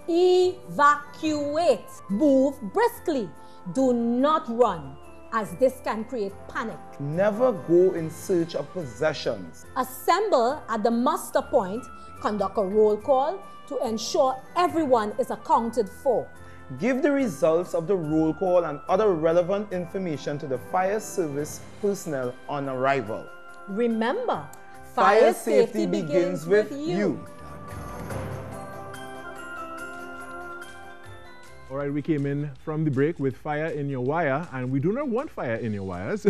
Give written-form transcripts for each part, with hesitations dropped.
Evacuate. Move briskly. Do not run, as this can create panic. Never go in search of possessions. Assemble at the muster point. Conduct a roll call to ensure everyone is accounted for. Give the results of the roll call and other relevant information to the fire service personnel on arrival. Remember, Fire safety begins with you. All right, we came in from the break with fire in your wire, and we do not want fire in your wires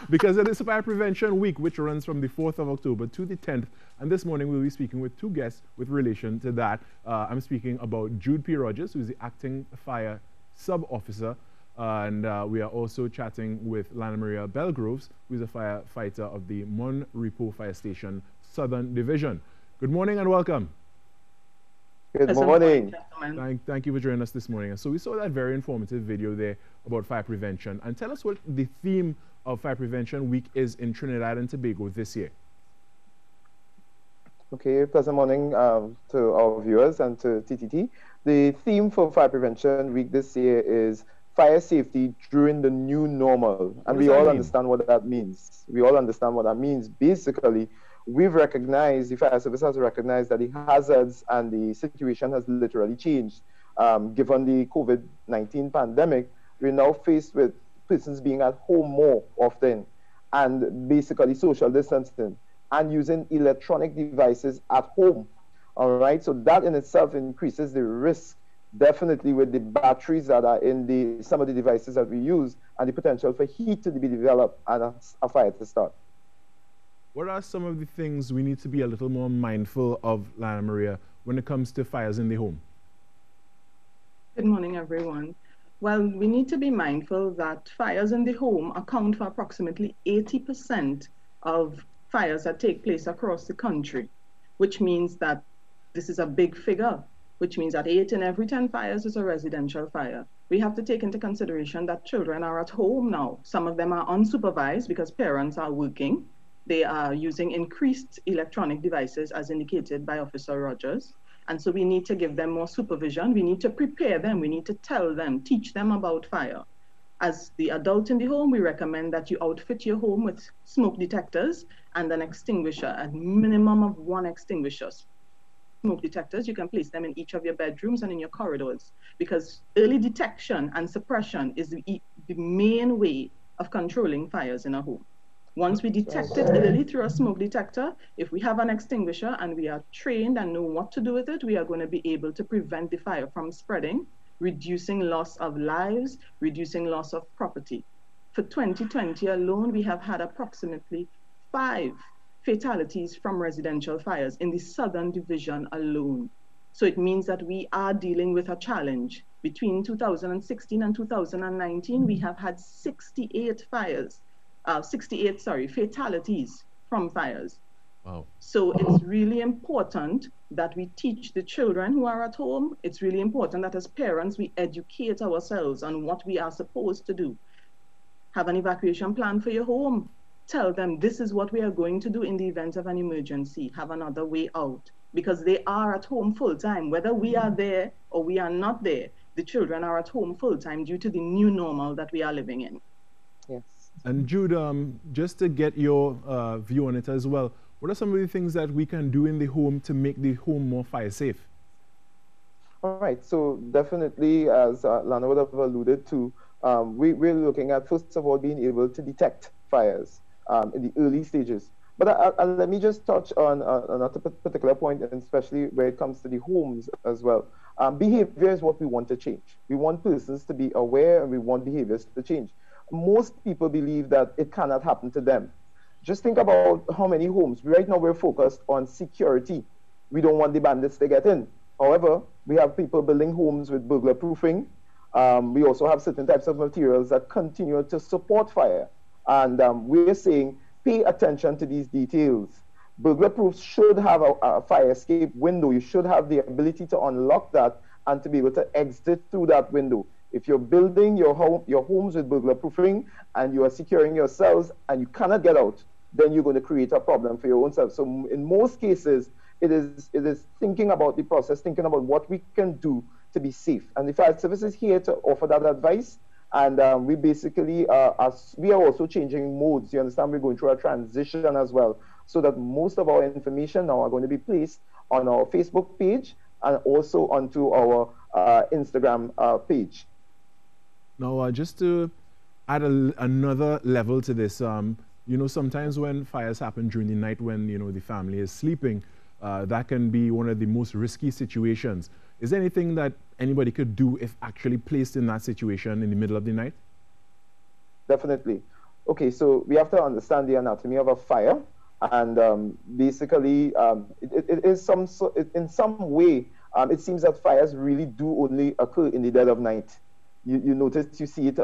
because it is Fire Prevention Week, which runs from the 4th of October to the 10th. And this morning we'll be speaking with two guests with relation to that. I'm speaking about Jude P. Rogers, who is the acting fire sub-officer, and we are also chatting with Lana Maria Belgroves, who is a firefighter of the Mon Repos Fire Station Southern Division. Good morning and welcome. Good morning. Thank you for joining us this morning. And so we saw that very informative video there about fire prevention. And tell us what the theme of Fire Prevention Week is in Trinidad and Tobago this year. Okay, pleasant morning to our viewers and to TTT. The theme for Fire Prevention Week this year is fire safety during the new normal. And we all understand what that means. We all understand what that means. Basically, we've recognized, the fire service has recognized that the hazards and the situation has literally changed. Given the COVID-19 pandemic, we're now faced with persons being at home more often and basically social distancing and using electronic devices at home. All right, so that in itself increases the risk, definitely with the batteries that are in some of the devices that we use and the potential for heat to be developed and a fire to start. What are some of the things we need to be a little more mindful of, Lana Maria, when it comes to fires in the home? Good morning, everyone. Well, we need to be mindful that fires in the home account for approximately 80% of fires that take place across the country, which means that this is a big figure, which means that 8 in every 10 fires is a residential fire. We have to take into consideration that children are at home now. Some of them are unsupervised because parents are working. They are using increased electronic devices as indicated by Officer Rogers. And so we need to give them more supervision. We need to prepare them. We need to tell them, teach them about fire. As the adult in the home, we recommend that you outfit your home with smoke detectors and an extinguisher, a minimum of 1 extinguisher. Smoke detectors, you can place them in each of your bedrooms and in your corridors, because early detection and suppression is the main way of controlling fires in a home. Once we detect it early through a smoke detector, if we have an extinguisher and we are trained and know what to do with it, we are going to be able to prevent the fire from spreading, reducing loss of lives, reducing loss of property. For 2020 alone, we have had approximately 5 fatalities from residential fires in the Southern Division alone. So it means that we are dealing with a challenge. Between 2016 and 2019, we have had 68 fatalities from fires. Wow. So it's really important that we teach the children who are at home. It's really important that as parents, we educate ourselves on what we are supposed to do. Have an evacuation plan for your home. Tell them this is what we are going to do in the event of an emergency. Have another way out, because they are at home full time. Whether we are there or we are not there, the children are at home full time due to the new normal that we are living in. Yes. And Jude, just to get your view on it as well, what are some of the things that we can do in the home to make the home more fire safe? All right, so definitely, as Lana would have alluded to, we're looking at, first of all, being able to detect fires in the early stages. But let me just touch on a particular point, and especially where it comes to the homes as well. Behavior is what we want to change. We want persons to be aware, and we want behaviors to change. Most people believe that it cannot happen to them. Just think about how many homes. Right now, we're focused on security. We don't want the bandits to get in. However, we have people building homes with burglar proofing. We also have certain types of materials that continue to support fire. And we're saying, pay attention to these details. Burglar proofs should have a fire escape window. You should have the ability to unlock that and to be able to exit through that window. If you're building your homes with burglar proofing and you are securing yourselves and you cannot get out, then you're going to create a problem for your own self. So in most cases, it is thinking about the process, thinking about what we can do to be safe. And the fire service is here to offer that advice. And we basically, we are also changing modes. You understand? We're going through a transition as well, so that most of our information now are going to be placed on our Facebook page and also onto our Instagram page. Now, just to add another level to this, you know, sometimes when fires happen during the night when, you know, the family is sleeping, that can be one of the most risky situations. Is there anything that anybody could do if actually placed in that situation in the middle of the night? Definitely. Okay, so we have to understand the anatomy of a fire, and basically, it is in some way, it seems that fires really do only occur in the dead of night. You notice, you see it,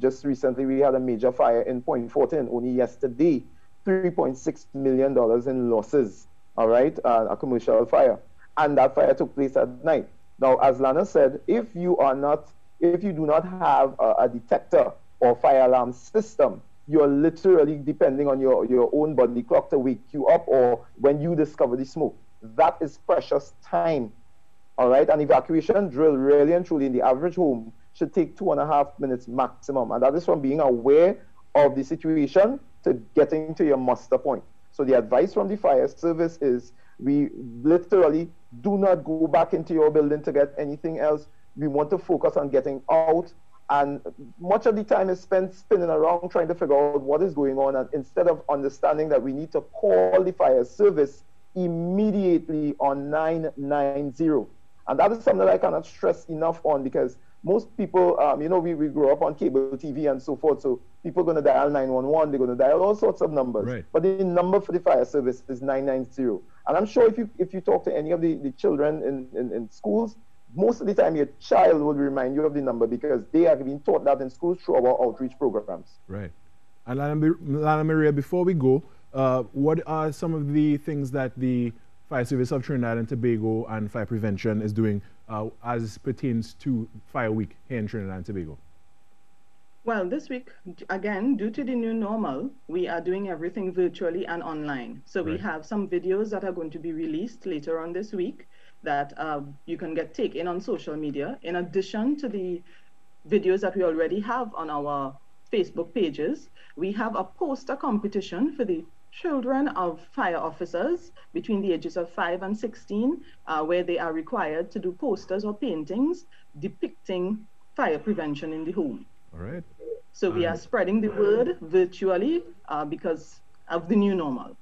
just recently we had a major fire in Point Fortin, only yesterday, $3.6 million in losses, all right, a commercial fire. And that fire took place at night. Now, as Lana said, if you do not have a detector or fire alarm system, you're literally depending on your own body clock to wake you up, or when you discover the smoke. That is precious time, all right? An evacuation drill, really and truly, in the average home, should take 2.5 minutes maximum. And that is from being aware of the situation to getting to your muster point. So the advice from the fire service is, we literally do not go back into your building to get anything else. We want to focus on getting out. And much of the time is spent spinning around trying to figure out what is going on, and instead of understanding that we need to call the fire service immediately on 990. And that is something that I cannot stress enough on, because most people, you know, we grew up on cable TV and so forth, so people are going to dial 911, they're going to dial all sorts of numbers. Right. But the number for the fire service is 990. And I'm sure if you talk to any of the children in schools, most of the time your child will remind you of the number, because they have been taught that in schools through our outreach programs. Right. And Lana Maria, before we go, what are some of the things that the Fire Service of Trinidad and Tobago and Fire Prevention is doing as pertains to Fire Week here in Trinidad and Tobago? Well, this week, again, due to the new normal, we are doing everything virtually and online. So we have some videos that are going to be released later on this week that you can take in on social media, in addition to the videos that we already have on our Facebook pages. We have a poster competition for the children of fire officers between the ages of 5 and 16, where they are required to do posters or paintings depicting fire prevention in the home. All right. So we are spreading the word virtually because of the new normal.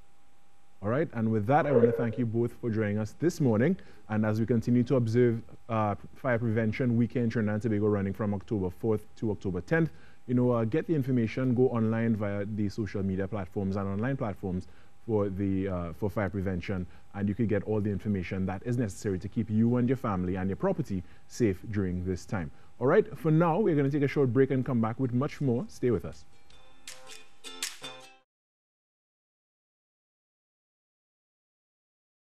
All right, and with that, I want to thank you both for joining us this morning. And as we continue to observe Fire Prevention Weekend in Trinidad and Tobago, running from October 4th to October 10th, you know, get the information, go online via the social media platforms and online platforms for fire prevention, and you can get all the information that is necessary to keep you and your family and your property safe during this time. All right, for now, we're going to take a short break and come back with much more. Stay with us.